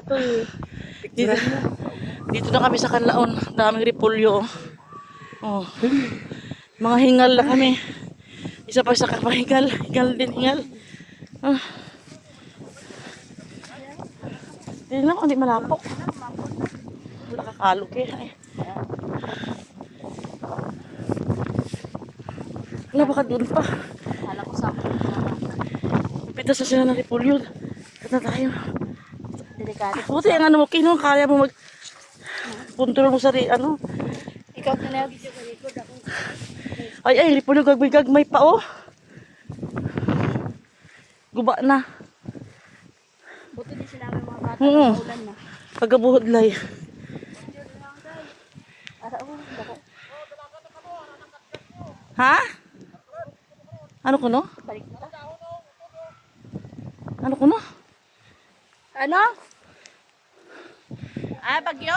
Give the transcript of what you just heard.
Atoy. Dito, dito na kami sa Canlaon. Daming repolyo. Oh. Mga hingal na kami. Isa pa sa kapahingal. Hingal din, hingal. Ah. Tingnan ko, hindi malapok. Wala kakalog eh. Ay. Wala, baka doon pa. Kala ko sa Pita sa sila ng repolyo. Kat na tayo. delikado. Buti ang ano mo, Kino, kaya mo mag... Control mo sa ano. Ikaw na lang dito sa likod ako. Ay, repolyo gagmay pa oh. Guba na. Buti din sila may mga bata Oo. na ulan na. Pagabuhod lay. Ara dako. Ha? Ano ko no? Balik na. Ano ko no? Ano? Ah, bagyo?